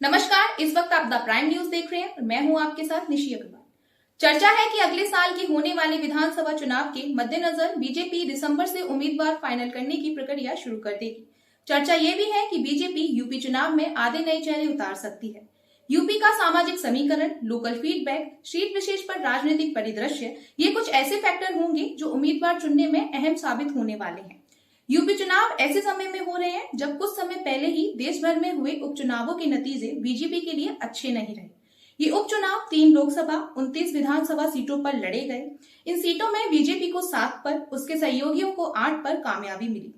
नमस्कार, इस वक्त आप द प्राइम न्यूज देख रहे हैं और मैं हूं आपके साथ निशी अग्रवाल। चर्चा है कि अगले साल के होने वाले विधानसभा चुनाव के मद्देनजर बीजेपी दिसंबर से उम्मीदवार फाइनल करने की प्रक्रिया शुरू कर देगी। चर्चा ये भी है कि बीजेपी यूपी चुनाव में आधे नए चेहरे उतार सकती है। यूपी का सामाजिक समीकरण, लोकल फीडबैक, सीट विशेष पर राजनीतिक परिदृश्य, ये कुछ ऐसे फैक्टर होंगे जो उम्मीदवार चुनने में अहम साबित होने वाले हैं। यूपी चुनाव ऐसे समय में हो रहे हैं जब कुछ समय पहले ही देश भर में हुए उपचुनावों के नतीजे बीजेपी के लिए अच्छे नहीं रहे। ये उपचुनाव 3 लोकसभा 29 विधानसभा सीटों पर लड़े गए। इन सीटों में बीजेपी को 7 पर, उसके सहयोगियों को 8 पर कामयाबी मिली।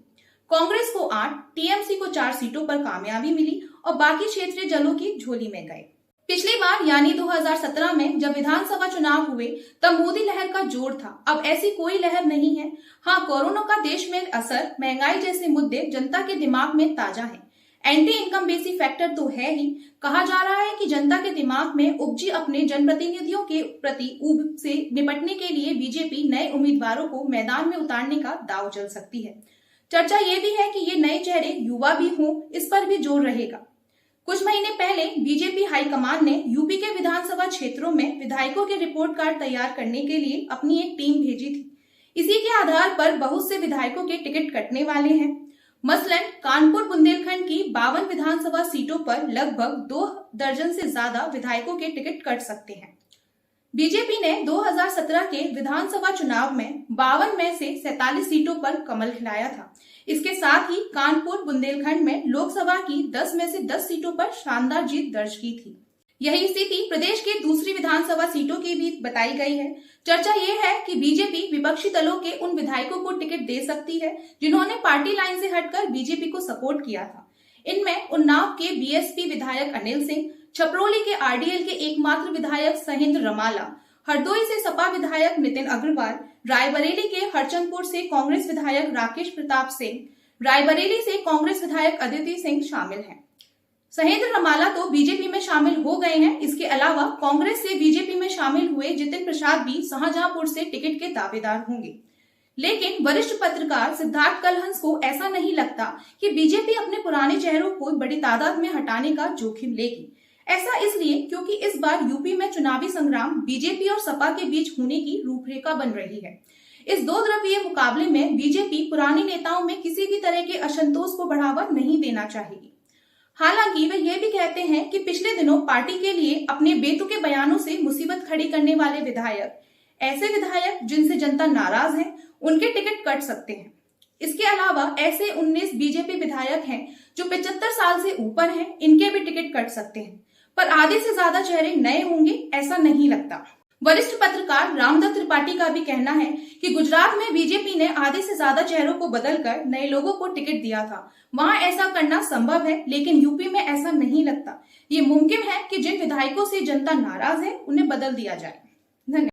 कांग्रेस को 8, टीएमसी को 4 सीटों पर कामयाबी मिली और बाकी क्षेत्रीय दलों की झोली में गए। पिछली बार यानी 2017 में जब विधानसभा चुनाव हुए तब मोदी लहर का जोर था। अब ऐसी कोई लहर नहीं है। हाँ, कोरोना का देश में असर, महंगाई जैसे मुद्दे जनता के दिमाग में ताजा हैं। एंटी इनकम बेसी फैक्टर तो है ही। कहा जा रहा है कि जनता के दिमाग में उपजी अपने जनप्रतिनिधियों के प्रति ऊब से निपटने के लिए बीजेपी नए उम्मीदवारों को मैदान में उतारने का दांव चल सकती है। चर्चा ये भी है कि ये नए चेहरे युवा भी हों, इस पर भी जोर रहेगा। कुछ महीने पहले बीजेपी हाईकमान ने यूपी के विधानसभा क्षेत्रों में विधायकों के रिपोर्ट कार्ड तैयार करने के लिए अपनी एक टीम भेजी थी। इसी के आधार पर बहुत से विधायकों के टिकट कटने वाले हैं। मसलन कानपुर बुंदेलखंड की 52 विधानसभा सीटों पर लगभग 2 दर्जन से ज्यादा विधायकों के टिकट कट सकते हैं। बीजेपी ने 2017 के विधानसभा चुनाव में 52 में से 47 सीटों पर कमल खिलाया था। इसके साथ ही कानपुर बुंदेलखंड में लोकसभा की 10 में से 10 सीटों पर शानदार जीत दर्ज की थी। यही स्थिति प्रदेश के दूसरी विधानसभा सीटों की भी बताई गई है। चर्चा ये है कि बीजेपी विपक्षी दलों के उन विधायकों को टिकट दे सकती है जिन्होंने पार्टी लाइन से हटकर बीजेपी को सपोर्ट किया था। इनमें उन्नाव के बीएसपी विधायक अनिल सिंह, छपरोली के आरडीएल के एकमात्र विधायक सहेंद्र रमाला, हरदोई से सपा विधायक नितिन अग्रवाल, रायबरेली के हरचंदपुर से कांग्रेस विधायक राकेश प्रताप सिंह, रायबरेली से कांग्रेस विधायक अदिति सिंह शामिल हैं। सहेंद्र रमाला तो बीजेपी में शामिल हो गए हैं। इसके अलावा कांग्रेस से बीजेपी में शामिल हुए जितिन प्रसाद भी शाहजहांपुर से टिकट के दावेदार होंगे। लेकिन वरिष्ठ पत्रकार सिद्धार्थ कलहंस को ऐसा नहीं लगता कि बीजेपी अपने पुराने चेहरों को बड़ी तादाद में हटाने का जोखिम लेगी। ऐसा इसलिए क्योंकि इस बार यूपी में चुनावी संग्राम बीजेपी और सपा के बीच होने की रूपरेखा बन रही है। इस 2 ध्रुवीय मुकाबले में बीजेपी पुराने नेताओं में किसी भी तरह के असंतोष को बढ़ावा नहीं देना चाहेगी। हालांकि वे ये भी कहते हैं कि पिछले दिनों पार्टी के लिए अपने बेतुके बयानों से मुसीबत खड़ी करने वाले विधायक, ऐसे विधायक जिनसे जनता नाराज है, उनके टिकट कट सकते हैं। इसके अलावा ऐसे 19 बीजेपी विधायक हैं जो 75 साल से ऊपर हैं, इनके भी टिकट कट सकते हैं। पर आधे से ज्यादा चेहरे नए होंगे ऐसा नहीं लगता। वरिष्ठ पत्रकार रामदत्त त्रिपाठी का भी कहना है कि गुजरात में बीजेपी ने आधे से ज्यादा चेहरों को बदलकर नए लोगों को टिकट दिया था। वहां ऐसा करना संभव है, लेकिन यूपी में ऐसा नहीं लगता। ये मुमकिन है कि जिन विधायकों से जनता नाराज है उन्हें बदल दिया जाए। धन्यवाद।